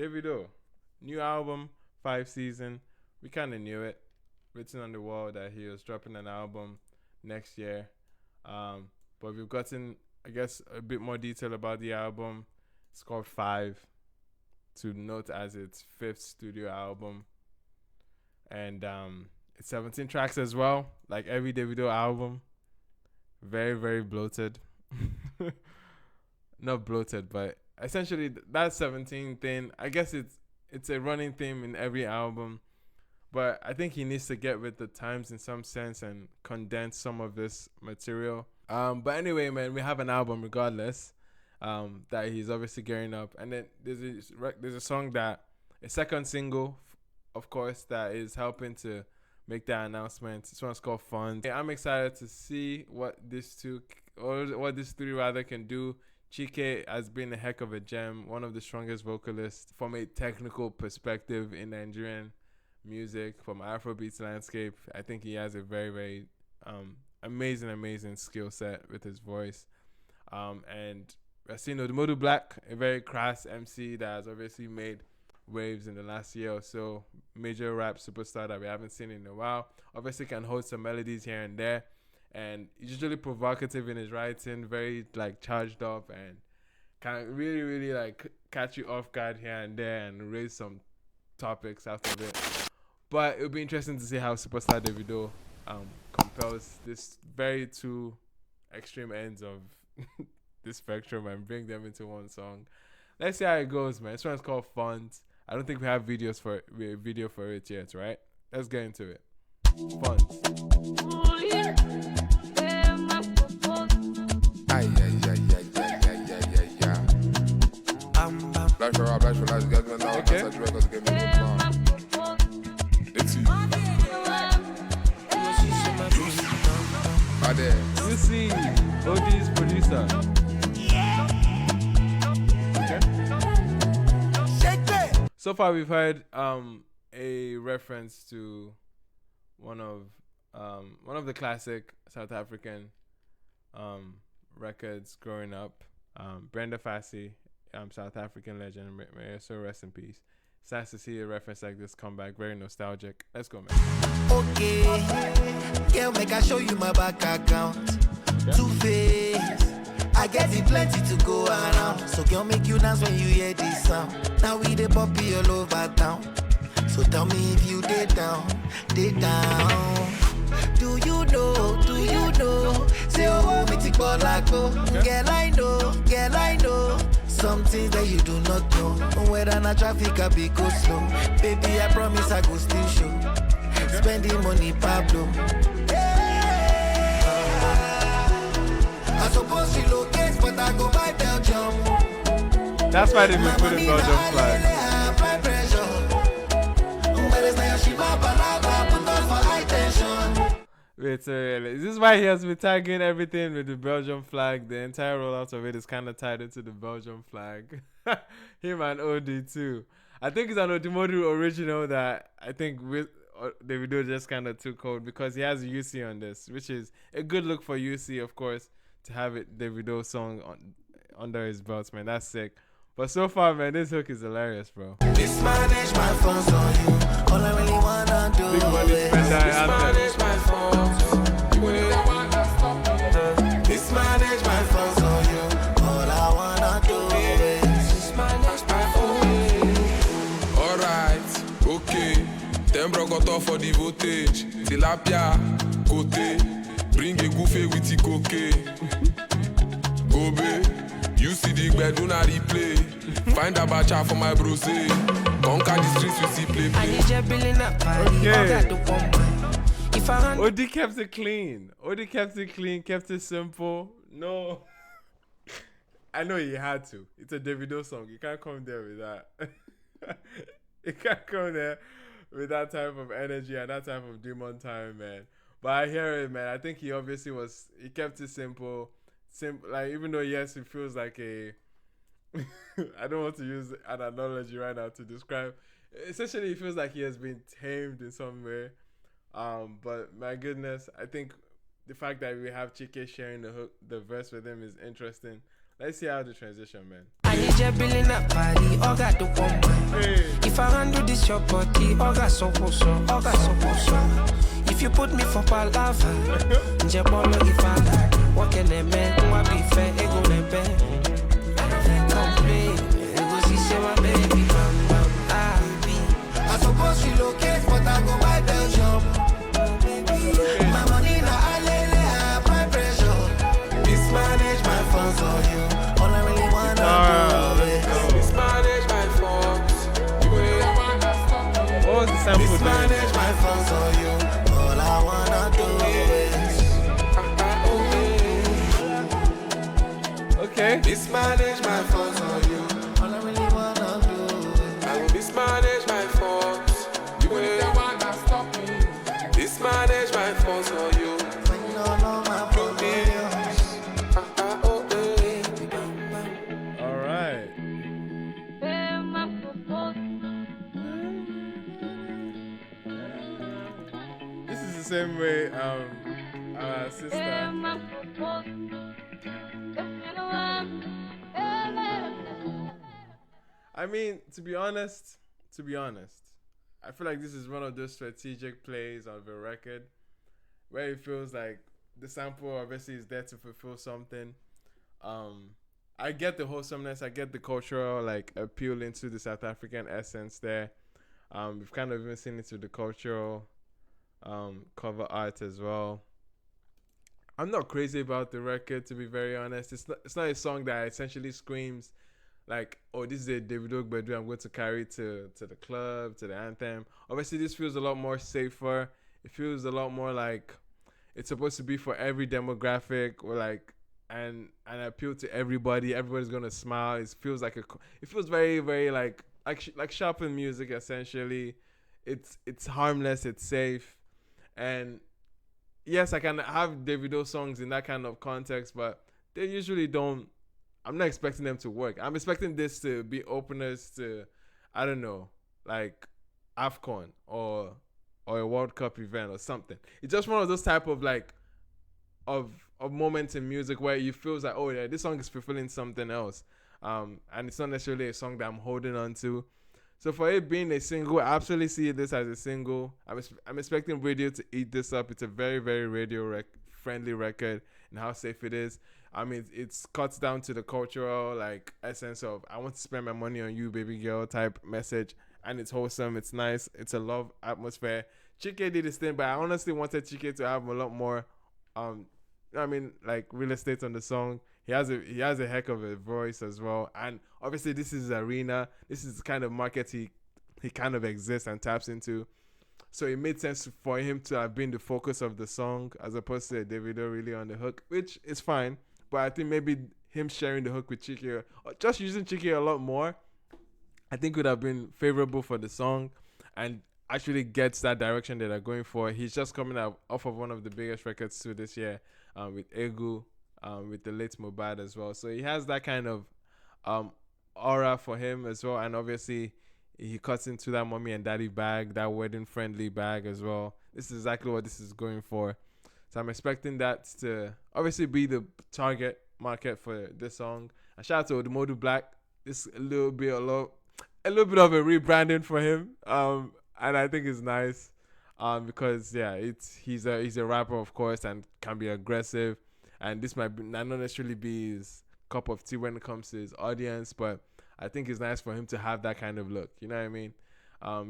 Davido, new album, 5 season. We kind of knew it, written on the wall that he was dropping an album next year. But we've gotten, I guess, a bit more detail about the album. It's called 5, to note as its 5th studio album, and it's 17 tracks as well, like every Davido album. Very, very bloated. Not bloated, but essentially that 17 thing, I guess it's a running theme in every album, but I think he needs to get with the times in some sense and condense some of this material. But anyway, man, we have an album regardless, that he's obviously gearing up, and then there's a song that a second single, of course, that is helping to make that announcement. This one's called Fun. I'm excited to see what these three rather can do. Chike has been a heck of a gem, one of the strongest vocalists from a technical perspective in Nigerian music, from Afrobeats landscape. I think he has a very, very amazing skill set with his voice. And we've seen ODUMODUBLVCK, a very crass MC that has obviously made waves in the last year or so. Major rap superstar that we haven't seen in a while. Obviously can hold some melodies here and there, and usually provocative in his writing, very like charged up, and can really like catch you off guard here and there and raise some topics out of it. But it'll be interesting to see how superstar Davido compels this very two extreme ends of the spectrum and bring them into one song. Let's see how it goes, man. This one's called Funds. I don't think we have video for it yet, right? Let's get into it. Funds. You see, OD's producer. So far, we've heard a reference to one of the classic South African records growing up. Brenda Fassie, South African legend, may so rest in peace. It's nice to see a reference like this come back. Very nostalgic. Let's go, man. Okay, girl, make I show you my bank account. Okay. Two-Face. I get it plenty to go around. So girl, make you dance when you hear this sound. Now we the puppy all over town. So tell me if you dey down, dey down. Do you know? Say oh, me tick ball like go. Girl I know. Some things that you do not know. Whether na traffic I be go slow. Baby, I promise I go still show. Spending money Pablo. I suppose she locates, but I go buy Belgium. That's why they been putting Belgium flag. Wait, this is why he has been tagging everything with the Belgium flag. The entire rollout of it is kind of tied into the Belgium flag. Him and OD too. I think it's an Odumodubl original that I think with Davido just kind of took hold, because he has UC on this, which is a good look for UC, of course, to have it Davido song under his belt, man. That's sick. But so far, man, this hook is hilarious, bro. Mismanage my phones on you. All I really wanna do Big money spender mismanage my phones. Mismanage my phones on you. All I wanna do is mismanage my phone. Alright, okay. Tembro got off for the voltage. Tilapia, côté. Bring a goofy with the cocaine. Gobe. You see the bed, do not replay. Find a bacha for my bros. Conquer the streets, we see play. I need your billing up, OD kept it clean. Kept it simple. No. I know he had to. It's a Davido song. You can't come there with that. You can't come there with that type of energy and that type of demon time, man. But I hear it, man. I think he obviously he kept it simple. Like, even though yes, it feels like a I don't want to use an analogy right now to describe. Essentially, it feels like he has been tamed in some way. But my goodness, I think the fact that we have Chike sharing the verse with him is interesting. Let's see how the transition, man. I need your billing up, party. All got the one. this your body, oga so. If you put me for palava, njebolo ifala. What can I make? What be fair? Ego nebe. Complain, ego si say my baby, I suppose she locate, but I go buy Belgium. My money na alele, I apply pressure. Mismanage my funds on you. All I really wanna do is Mismanage my funds. What was the sample doing? mismanage my funds on you. All I wanna do is Okay. Mismanage my funds on you. all I really wanna do I will mismanage my funds. You will never stop me. Mismanage my funds on you. when you don't know my problems. All right. This is the same way our sister. I mean, to be honest, I feel like this is one of those strategic plays of a record where it feels like the sample obviously is there to fulfill something. I get the wholesomeness, I get the cultural like appeal into the South African essence there. We've kind of even seen it through the cultural cover art as well. I'm not crazy about the record, to be very honest. It's not a song that essentially screams like, oh, this is a Davido bedroom I'm going to carry to the club, to the anthem. Obviously, this feels a lot more safer. It feels a lot more like it's supposed to be for every demographic, or like and appeal to everybody. Everybody's gonna smile. It feels like it feels very, very like shopping music essentially. It's harmless. It's safe, and yes, I can have Davido songs in that kind of context, but they usually don't. I'm not expecting them to work. I'm expecting this to be openers to, I don't know, like AFCON or a World Cup event or something. It's just one of those type of like of moments in music where you feel like, oh yeah, this song is fulfilling something else, and it's not necessarily a song that I'm holding on to. So for it being a single, I absolutely see this as a single. I'm expecting radio to eat this up. It's a very, very radio friendly record and how safe it is. I mean, it's cuts down to the cultural like essence of I want to spend my money on you, baby girl type message, and it's wholesome. It's nice. It's a love atmosphere. Chike did his thing, but I honestly wanted Chike to have a lot more, I mean, like real estate on the song. He has a heck of a voice as well, and obviously this is his arena. This is the kind of market he kind of exists and taps into. So it made sense for him to have been the focus of the song as opposed to Davido really on the hook, which is fine. But I think maybe him sharing the hook with Chike, or just using Chike a lot more, I think would have been favorable for the song and actually gets that direction that they're going for. He's just coming off of one of the biggest records too this year with Egu, with the late Mobad as well. So he has that kind of aura for him as well. And obviously he cuts into that mommy and daddy bag, that wedding friendly bag as well. This is exactly what this is going for. So I'm expecting that to obviously be the target market for this song. And shout out to ODUMODUBLVCK. This a little bit of a rebranding for him. And I think it's nice. Because yeah, he's a rapper of course and can be aggressive. And this might not necessarily be his cup of tea when it comes to his audience, but I think it's nice for him to have that kind of look. You know what I mean?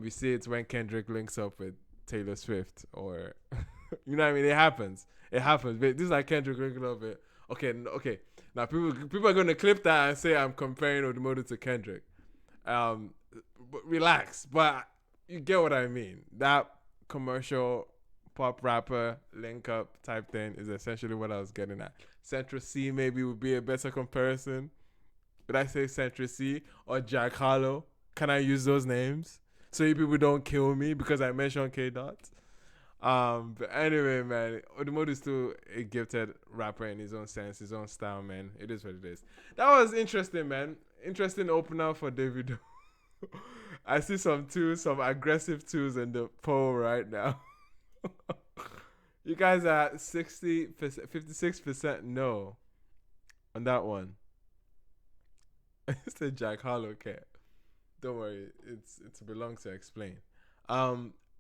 We see it when Kendrick links up with Taylor Swift, or you know what I mean? It happens. But this is like Kendrick linking up with. Okay. Now people are gonna clip that and say I'm comparing Odumodu to Kendrick. But relax. But you get what I mean. That commercial pop rapper link up type thing is essentially what I was getting at. Central C maybe would be a better comparison. Did I say Central C or Jack Harlow? Can I use those names so you people don't kill me because I mentioned K Dot? But anyway, man, Odumodu is still a gifted rapper in his own sense, his own style, man. It is what it is. That was interesting, man. Interesting opener for Davido. I see some aggressive twos in the poll right now. You guys are 56% no on that one. It's the Jack Harlow cat. Don't worry, it's belong to explain.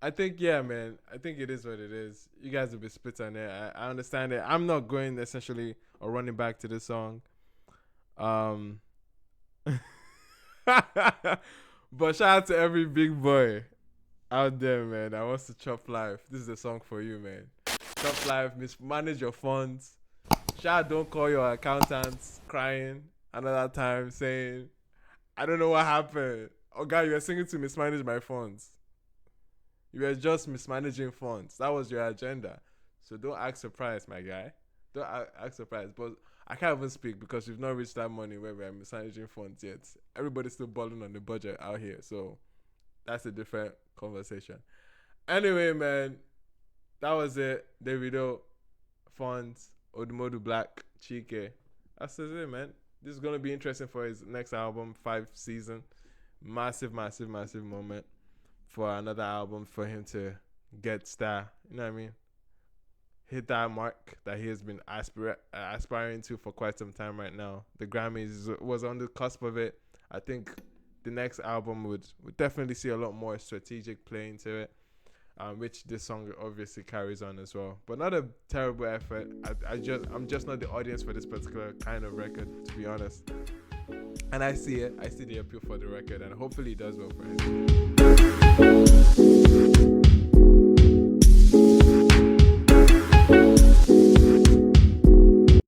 I think yeah, man. I think it is what it is. You guys will be split on it. I understand it. I'm not going essentially or running back to this song. But shout out to every big boy out there, man, that wants to chop life. This is a song for you, man. Chop life, mismanage your funds. Don't call your accountants crying another time saying, I don't know what happened. Oh God, you were singing to mismanage my funds. You were just mismanaging funds. That was your agenda. So don't act surprised, my guy. Don't act surprised. But I can't even speak because we've not reached that money where we're mismanaging funds yet. Everybody's still balling on the budget out here. So that's a different conversation. Anyway, man, that was it. Davido, Funds, Odumdodublvck Chike. That's it, man. This is going to be interesting for his next album, 5 season. Massive moment for another album for him to get star. You know what I mean? Hit that mark that he has been aspiring to for quite some time right now. The Grammys was on the cusp of it. I think the next album would definitely see a lot more strategic play into it, which this song obviously carries on as well. But not a terrible effort. I'm just not the audience for this particular kind of record, to be honest. And I see it. I see the appeal for the record, and hopefully it does well for him.